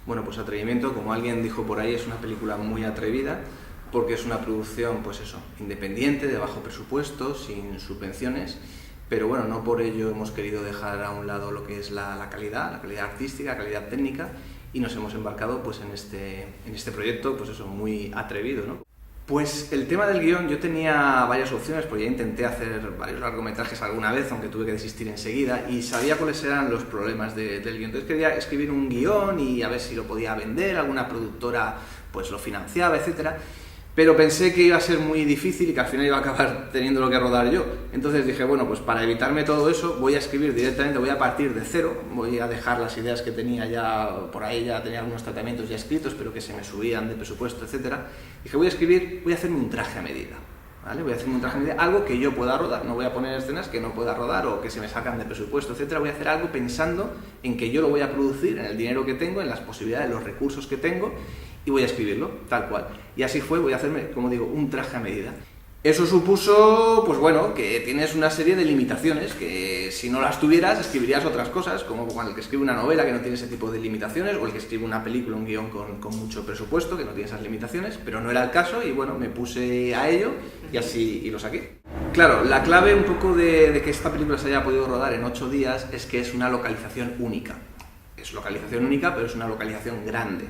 Bueno, pues atrevimiento, como alguien dijo por ahí, es una película muy atrevida porque es una producción, pues eso, independiente, de bajo presupuesto, sin subvenciones, pero bueno, no por ello hemos querido dejar a un lado lo que es la calidad artística, la calidad técnica, y nos hemos embarcado pues en este proyecto, pues eso, muy atrevido, ¿no? Pues el tema del guión, yo tenía varias opciones, porque ya intenté hacer varios largometrajes alguna vez, aunque tuve que desistir enseguida, y sabía cuáles eran los problemas del guión. Entonces quería escribir un guión y a ver si lo podía vender, alguna productora pues lo financiaba, etcétera. Pero pensé que iba a ser muy difícil y que al final iba a acabar teniéndolo que rodar yo. Entonces dije, bueno, pues para evitarme todo eso voy a escribir directamente, voy a partir de cero, voy a dejar las ideas que tenía ya, por ahí ya tenía algunos tratamientos ya escritos, pero que se me subían de presupuesto, etcétera. Dije, voy a hacerme un traje a medida, ¿vale? Voy a hacerme un traje a medida, algo que yo pueda rodar, no voy a poner escenas que no pueda rodar o que se me sacan de presupuesto, etcétera. Voy a hacer algo pensando en que yo lo voy a producir, en el dinero que tengo, en las posibilidades, los recursos que tengo, y voy a escribirlo, tal cual. Y así fue, voy a hacerme, como digo, un traje a medida. Eso supuso, pues bueno, que tienes una serie de limitaciones, que si no las tuvieras, escribirías otras cosas, como cuando el que escribe una novela que no tiene ese tipo de limitaciones, o el que escribe una película, un guión con mucho presupuesto, que no tiene esas limitaciones, pero no era el caso, y bueno, me puse a ello, y así y lo saqué. Claro, la clave un poco de que esta película se haya podido rodar en 8 días es que es una localización única. Es localización única, pero es una localización grande,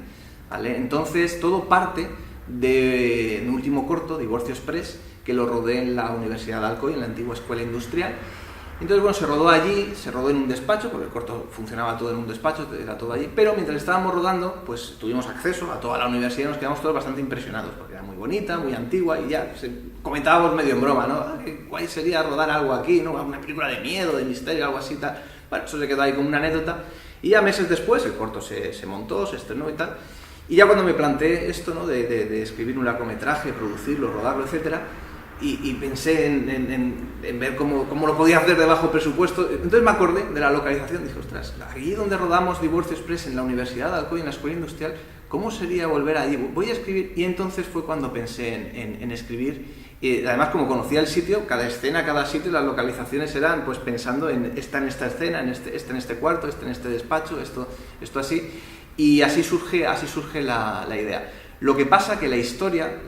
¿vale? Entonces, todo parte de un último corto, Divorcio Express, que lo rodé en la Universidad de Alcoy, en la antigua Escuela Industrial. Entonces, bueno, se rodó allí, se rodó en un despacho, porque el corto funcionaba todo en un despacho, era todo allí, pero mientras estábamos rodando, pues tuvimos acceso a toda la universidad y nos quedamos todos bastante impresionados, porque era muy bonita, muy antigua, y ya comentábamos medio en broma, ¿no? ¿Qué guay sería rodar algo aquí, ¿no? Una película de miedo, de misterio, algo así, tal. Bueno, eso se quedó ahí como una anécdota, y ya meses después el corto se montó, se estrenó y tal. Y ya cuando me planteé esto, ¿no? de escribir un largometraje, producirlo, rodarlo, etcétera, y pensé en ver cómo lo podía hacer de bajo presupuesto, entonces me acordé de la localización, dije, ostras, allí donde rodamos Divorcio Express, en la Universidad de Alcoy, en la Escuela Industrial, ¿cómo sería volver allí? Voy a escribir, y entonces fue cuando pensé en escribir, y además como conocía el sitio, cada escena, cada sitio, las localizaciones eran pues pensando en esta escena, en este cuarto, en este despacho, esto así. Y así surge la idea. Lo que pasa que la historia,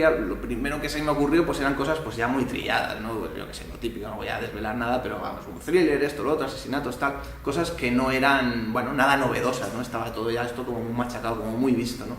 lo primero que se me ocurrió pues eran cosas pues ya muy trilladas, ¿no? Pues yo que sé, lo típico, no voy a desvelar nada, pero vamos, un thriller, esto, lo otro, asesinatos, tal, cosas que no eran, bueno, nada novedosas, ¿no? Estaba todo ya esto como muy machacado, como muy visto, ¿no?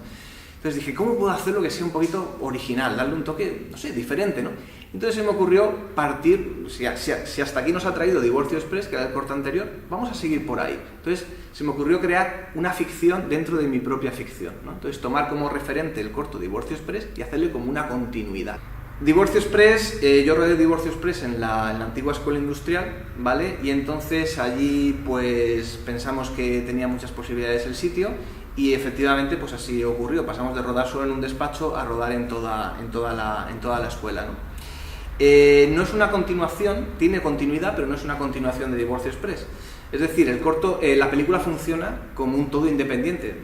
Entonces dije, ¿cómo puedo hacerlo que sea un poquito original, darle un toque, no sé, diferente, ¿no? Entonces se me ocurrió partir, si hasta aquí nos ha traído Divorcio Express, que era el corto anterior, vamos a seguir por ahí. Entonces se me ocurrió crear una ficción dentro de mi propia ficción, ¿no? Entonces tomar como referente el corto Divorcio Express y hacerle como una continuidad. Divorcio Express, yo rodé Divorcio Express en la antigua Escuela Industrial, ¿vale? Y entonces allí pues pensamos que tenía muchas posibilidades el sitio, y efectivamente pues así ocurrió, pasamos de rodar solo en un despacho a rodar en toda la escuela, ¿no? No es una continuación, tiene continuidad, pero no es una continuación de Divorcio Express. Es decir, el corto, la película funciona como un todo independiente.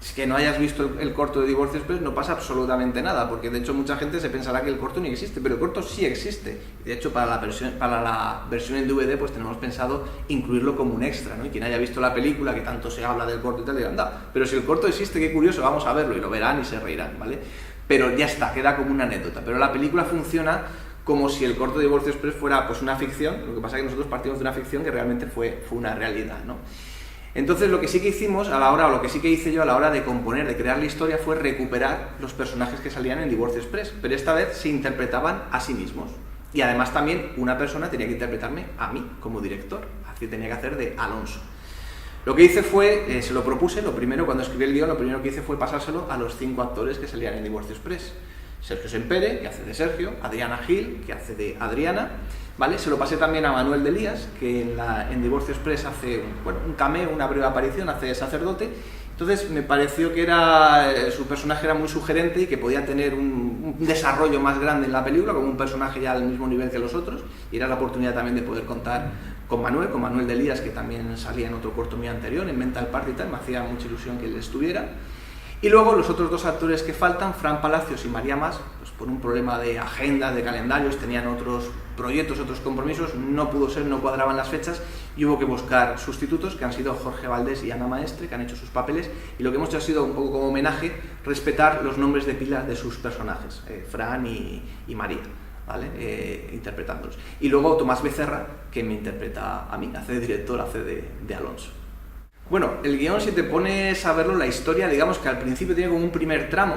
Si que no hayas visto el corto de Divorcio Express no pasa absolutamente nada, porque de hecho mucha gente se pensará que el corto ni existe, pero el corto sí existe. De hecho, para la versión en DVD pues tenemos pensado incluirlo como un extra, ¿no? Y quien haya visto la película, que tanto se habla del corto y tal, dirá, anda, pero si el corto existe, qué curioso, vamos a verlo, y lo verán y se reirán, ¿vale? Pero ya está, queda como una anécdota. Pero la película funciona como si el corto de Divorcio Express fuera pues una ficción, lo que pasa es que nosotros partimos de una ficción que realmente fue una realidad, ¿no? Entonces lo que sí que hicimos lo que sí que hice yo a la hora de componer, de crear la historia, fue recuperar los personajes que salían en Divorcio Express, pero esta vez se interpretaban a sí mismos. Y además también una persona tenía que interpretarme a mí como director, así tenía que hacer de Alonso. Lo que hice fue, se lo propuse, cuando escribí el guión, lo primero que hice fue pasárselo a los 5 actores que salían en Divorcio Express. Sergio Sempere, que hace de Sergio, Adriana Gil, que hace de Adriana, ¿vale? Se lo pasé también a Manuel de Elías, que en Divorcio Express hace un cameo, una breve aparición, hace de sacerdote. Entonces me pareció que su personaje era muy sugerente y que podía tener un desarrollo más grande en la película, como un personaje ya al mismo nivel que los otros, y era la oportunidad también de poder contar con Manuel de Elías, que también salía en otro corto mío anterior, en Mental Party y tal, me hacía mucha ilusión que él estuviera. Y luego los otros 2 actores que faltan, Fran Palacios y María Mas, pues por un problema de agenda, de calendarios, tenían otros proyectos, otros compromisos, no pudo ser, no cuadraban las fechas y hubo que buscar sustitutos, que han sido Jorge Valdés y Ana Maestre, que han hecho sus papeles, y lo que hemos hecho ha sido un poco como homenaje, respetar los nombres de pila de sus personajes, Fran y María, ¿vale? Interpretándolos. Y luego Tomás Becerra, que me interpreta a mí, hace de director, hace de Alonso. Bueno, el guión, si te pones a verlo, la historia, digamos que al principio tiene como un primer tramo,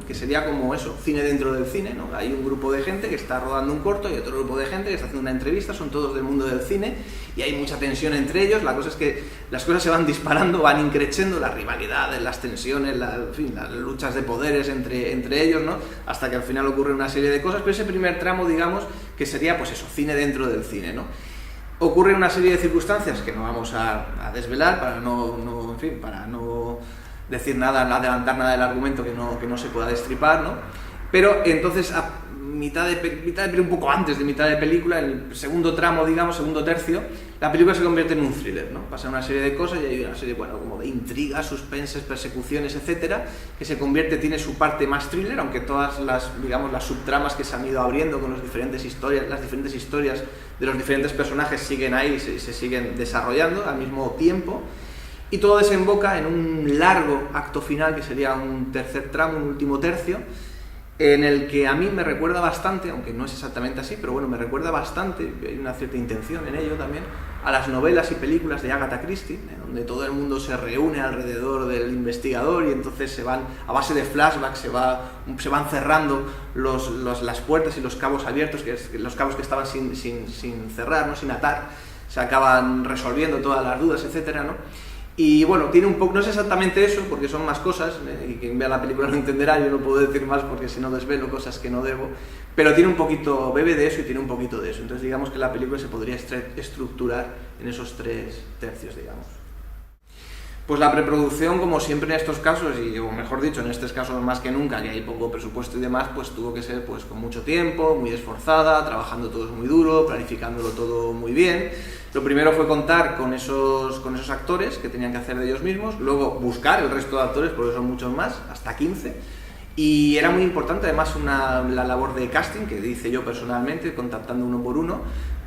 que sería como eso, cine dentro del cine, ¿no? Hay un grupo de gente que está rodando un corto y otro grupo de gente que está haciendo una entrevista, son todos del mundo del cine y hay mucha tensión entre ellos. La cosa es que las cosas se van disparando, van increciendo, las rivalidades, las tensiones, en fin, las luchas de poderes entre ellos, ¿no? Hasta que al final ocurre una serie de cosas, pero ese primer tramo, digamos, que sería pues eso, cine dentro del cine, ¿no? Ocurre una serie de circunstancias que no vamos a desvelar para no decir nada, adelantar nada del argumento que no se pueda destripar, ¿no? Pero entonces a un poco antes de mitad de película, en el segundo tramo, digamos, segundo tercio, la película se convierte en un thriller, ¿no? Pasan una serie de cosas y hay una serie, bueno, como de intrigas, suspenses, persecuciones, etcétera, que tiene su parte más thriller, aunque todas las subtramas que se han ido abriendo con las diferentes historias de los diferentes personajes siguen ahí y se siguen desarrollando al mismo tiempo. Y todo desemboca en un largo acto final, que sería un tercer tramo, un último tercio, en el que a mí me recuerda bastante, aunque no es exactamente así, pero bueno, me recuerda bastante, hay una cierta intención en ello también, a las novelas y películas de Agatha Christie, donde todo el mundo se reúne alrededor del investigador y entonces se van, a base de flashbacks, se van cerrando las puertas y los cabos abiertos, los cabos que estaban sin cerrar, ¿no? Sin atar, se acaban resolviendo todas las dudas, etcétera, ¿no? Y bueno, tiene un poco, no es exactamente eso, porque son más cosas, y quien vea la película lo entenderá, yo no puedo decir más porque si no desvelo cosas que no debo, pero tiene un poquito, bebe de eso y tiene un poquito de eso, entonces digamos que la película se podría estructurar en esos 3 tercios, digamos. Pues la preproducción, como siempre en estos casos, o mejor dicho, en estos casos más que nunca, que hay poco presupuesto y demás, pues tuvo que ser pues con mucho tiempo, muy esforzada, trabajando todos muy duro, planificándolo todo muy bien. Lo primero fue contar con esos actores que tenían que hacer de ellos mismos, luego buscar el resto de actores, porque son muchos más, hasta 15, y era muy importante además la labor de casting que hice yo personalmente, contactando uno por uno,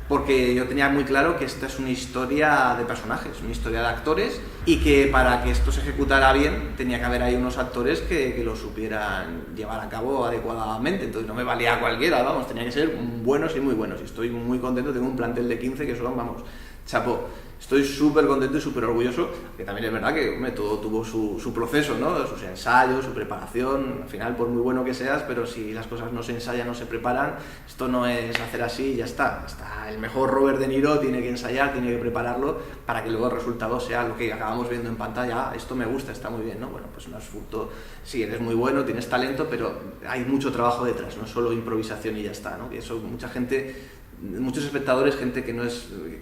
porque yo tenía muy claro que esta es una historia de personajes, una historia de actores, y que para que esto se ejecutara bien tenía que haber ahí unos actores que lo supieran llevar a cabo adecuadamente, entonces no me valía cualquiera, vamos, tenía que ser buenos y muy buenos, y estoy muy contento, tengo un plantel de 15 que son, vamos, chapó. Estoy súper contento y súper orgulloso, que también es verdad que todo tuvo su proceso, ¿no? Sus ensayos, su preparación, al final por muy bueno que seas, pero si las cosas no se ensayan, no se preparan, esto no es hacer así y ya está. El mejor Robert De Niro tiene que ensayar, tiene que prepararlo para que luego el resultado sea lo que acabamos viendo en pantalla. Esto me gusta, está muy bien, ¿no? Bueno, pues no es fruto, sí, eres muy bueno, tienes talento, pero hay mucho trabajo detrás, no solo improvisación y ya está, ¿no? Que eso muchos espectadores, gente que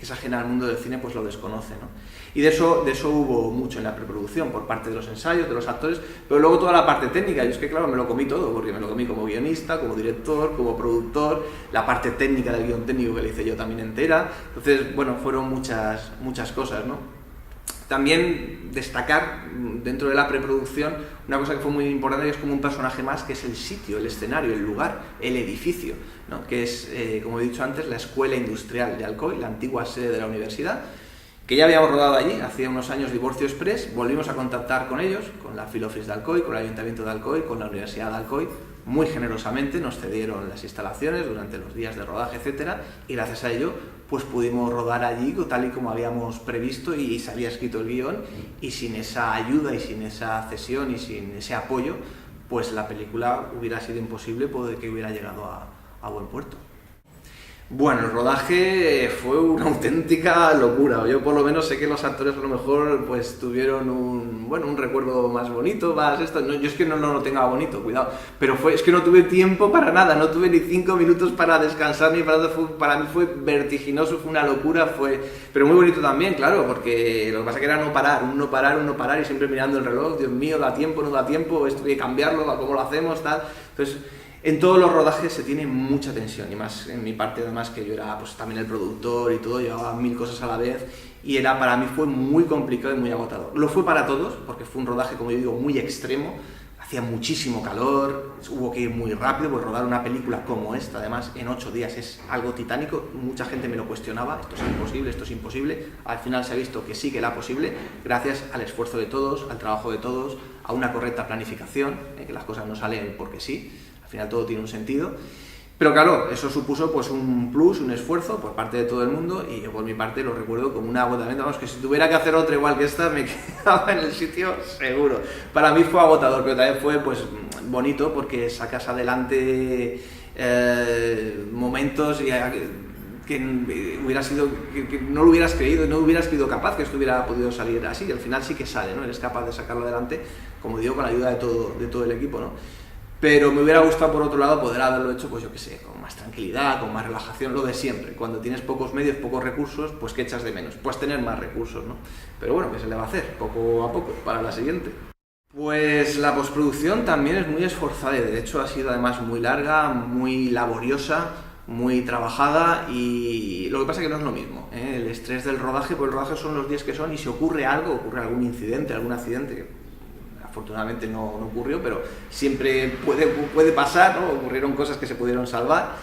es ajena al mundo del cine, pues lo desconoce, ¿no? Y de eso hubo mucho en la preproducción, por parte de los ensayos, de los actores, pero luego toda la parte técnica, yo es que claro, me lo comí todo, porque me lo comí como guionista, como director, como productor, la parte técnica del guion técnico que le hice yo también entera, entonces, bueno, fueron muchas cosas, ¿no? También destacar dentro de la preproducción una cosa que fue muy importante, que es como un personaje más, que es el sitio, el escenario, el lugar, el edificio, ¿no? Que es, como he dicho antes, la Escuela Industrial de Alcoy, la antigua sede de la universidad, que ya habíamos rodado allí, hacía unos años Divorcio Express, volvimos a contactar con ellos, con la Filofis de Alcoy, con el Ayuntamiento de Alcoy, con la Universidad de Alcoy, muy generosamente nos cedieron las instalaciones durante los días de rodaje, etcétera, y gracias a ello pues pudimos rodar allí tal y como habíamos previsto y se había escrito el guión, y sin esa ayuda y sin esa cesión y sin ese apoyo, pues la película hubiera sido imposible poder que hubiera llegado a buen puerto. Bueno, el rodaje fue una auténtica locura. Yo por lo menos sé que los actores a lo mejor pues tuvieron un recuerdo más bonito, más esto. No, yo es que no lo tenga bonito, cuidado. Pero es que no tuve tiempo para nada, no tuve ni 5 minutos para descansar ni para mí fue vertiginoso, fue una locura, pero muy bonito también, claro, porque lo que pasa que era no parar y siempre mirando el reloj, Dios mío, da tiempo, no da tiempo, esto hay que cambiarlo, cómo lo hacemos, tal. Entonces, en todos los rodajes se tiene mucha tensión, y más en mi parte además, que yo era pues también el productor y todo, llevaba 1000 cosas a la vez, y para mí fue muy complicado y muy agotador. Lo fue para todos, porque fue un rodaje, como yo digo, muy extremo, hacía muchísimo calor, hubo que ir muy rápido, pues rodar una película como esta, además en 8 días es algo titánico, mucha gente me lo cuestionaba, esto es imposible, al final se ha visto que sí que era posible, gracias al esfuerzo de todos, al trabajo de todos, a una correcta planificación, que las cosas no salen porque sí, al final todo tiene un sentido. Pero claro, eso supuso pues un plus, un esfuerzo por parte de todo el mundo y yo por mi parte lo recuerdo como un agotamiento, vamos, que si tuviera que hacer otra igual que esta me quedaba en el sitio seguro. Para mí fue agotador, pero también fue pues bonito porque sacas adelante momentos que hubiera sido, que no lo hubieras creído, no hubieras sido capaz que esto hubiera podido salir así, y al final sí que sale, ¿no? Eres capaz de sacarlo adelante, como digo, con la ayuda de todo el equipo, ¿no? Pero me hubiera gustado, por otro lado, poder haberlo hecho, pues yo qué sé, con más tranquilidad, con más relajación, lo de siempre. Cuando tienes pocos medios, pocos recursos, pues ¿qué echas de menos? Pues tener más recursos, ¿no? Pero bueno, ¿qué se le va a hacer? Poco a poco, para la siguiente. Pues la postproducción también es muy esforzada y de hecho ha sido además muy larga, muy laboriosa, muy trabajada y lo que pasa es que no es lo mismo, ¿eh? El estrés del rodaje, pues el rodaje son los días que son y si ocurre algo, ocurre algún incidente, algún accidente, que afortunadamente no ocurrió, pero siempre puede pasar, ¿no? Ocurrieron cosas que se pudieron salvar.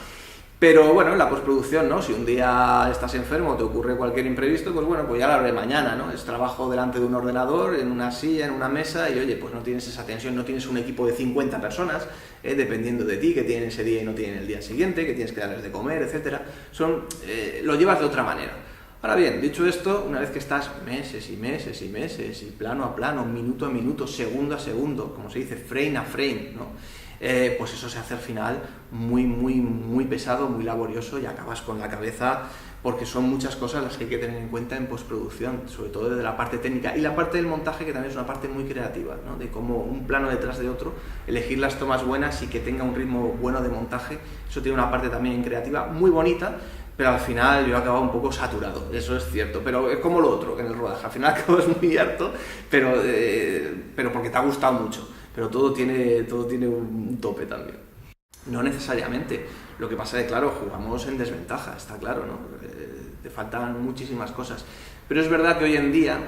Pero bueno, la postproducción, ¿no? Si un día estás enfermo o te ocurre cualquier imprevisto, pues bueno, pues ya lo haré mañana, ¿no? Es trabajo delante de un ordenador, en una silla, en una mesa y oye, pues no tienes esa tensión, no tienes un equipo de 50 personas, dependiendo de ti, que tienen ese día y no tienen el día siguiente, que tienes que darles de comer, etcétera. Lo llevas de otra manera. Ahora bien, dicho esto, una vez que estás meses y meses y meses, y plano a plano, minuto a minuto, segundo a segundo, como se dice, frame a frame, ¿no? Pues eso se hace al final muy pesado, muy laborioso y acabas con la cabeza porque son muchas cosas las que hay que tener en cuenta en postproducción, sobre todo desde la parte técnica y la parte del montaje que también es una parte muy creativa, ¿no? De cómo un plano detrás de otro, elegir las tomas buenas y que tenga un ritmo bueno de montaje, eso tiene una parte también creativa muy bonita, pero al final yo he acabado un poco saturado, eso es cierto, pero es como lo otro en el rodaje, al final acabas muy harto, pero porque te ha gustado mucho, pero todo tiene un tope también. No necesariamente, lo que pasa es que claro, jugamos en desventaja, está claro, ¿no? Te faltan muchísimas cosas, pero es verdad que hoy en día,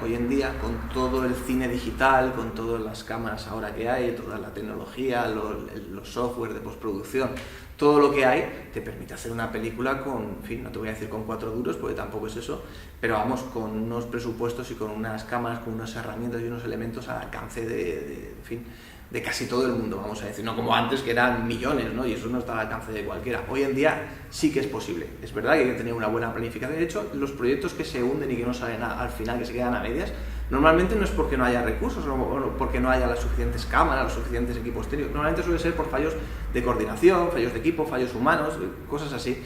con todo el cine digital, con todas las cámaras ahora que hay, toda la tecnología, los software de postproducción, todo lo que hay te permite hacer una película con, en fin, no te voy a decir con 4 duros porque tampoco es eso, pero vamos, con unos presupuestos y con unas cámaras, con unas herramientas y unos elementos al alcance de casi todo el mundo, vamos a decir, no como antes que eran millones, ¿no? Y eso no está al alcance de cualquiera. Hoy en día sí que es posible, es verdad que hay que tener una buena planificación. De hecho, los proyectos que se hunden y que no salen al final, que se quedan a medias, normalmente no es porque no haya recursos o porque no haya las suficientes cámaras, los suficientes equipos técnicos, normalmente suele ser por fallos de coordinación, fallos de equipo, fallos humanos, cosas así.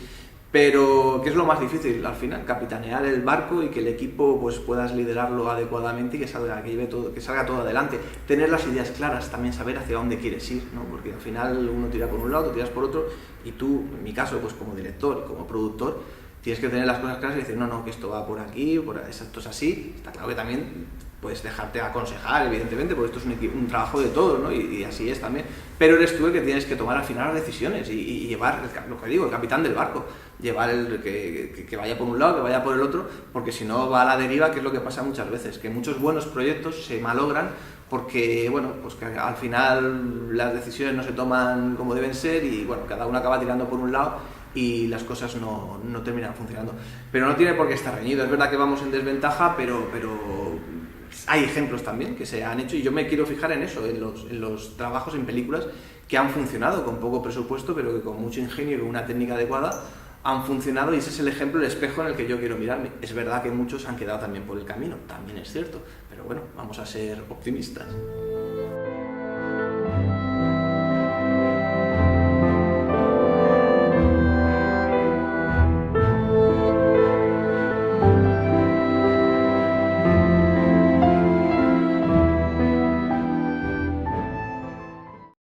Pero, ¿qué es lo más difícil al final? Capitanear el barco y que el equipo pues puedas liderarlo adecuadamente y que salga todo adelante. Tener las ideas claras, también saber hacia dónde quieres ir, ¿no? Porque al final uno tira por un lado, tú tiras por otro y tú, en mi caso, pues como director y como productor, tienes que tener las cosas claras y decir, no, que esto va por aquí, esto es así. Está claro que también puedes dejarte aconsejar, evidentemente, porque esto es un trabajo de todos, ¿no? Y así es también. Pero eres tú el que tienes que tomar al final las decisiones y llevar, lo que digo, el capitán del barco, llevar que vaya por un lado, que vaya por el otro, porque si no va a la deriva, que es lo que pasa muchas veces, que muchos buenos proyectos se malogran porque, bueno, pues que al final las decisiones no se toman como deben ser y, bueno, cada uno acaba tirando por un lado y las cosas no terminan funcionando. Pero no tiene por qué estar reñido, es verdad que vamos en desventaja, pero hay ejemplos también que se han hecho y yo me quiero fijar en eso, en los trabajos en películas que han funcionado con poco presupuesto, pero que con mucho ingenio y con una técnica adecuada han funcionado y ese es el ejemplo, el espejo en el que yo quiero mirarme. Es verdad que muchos han quedado también por el camino, también es cierto, pero bueno, vamos a ser optimistas.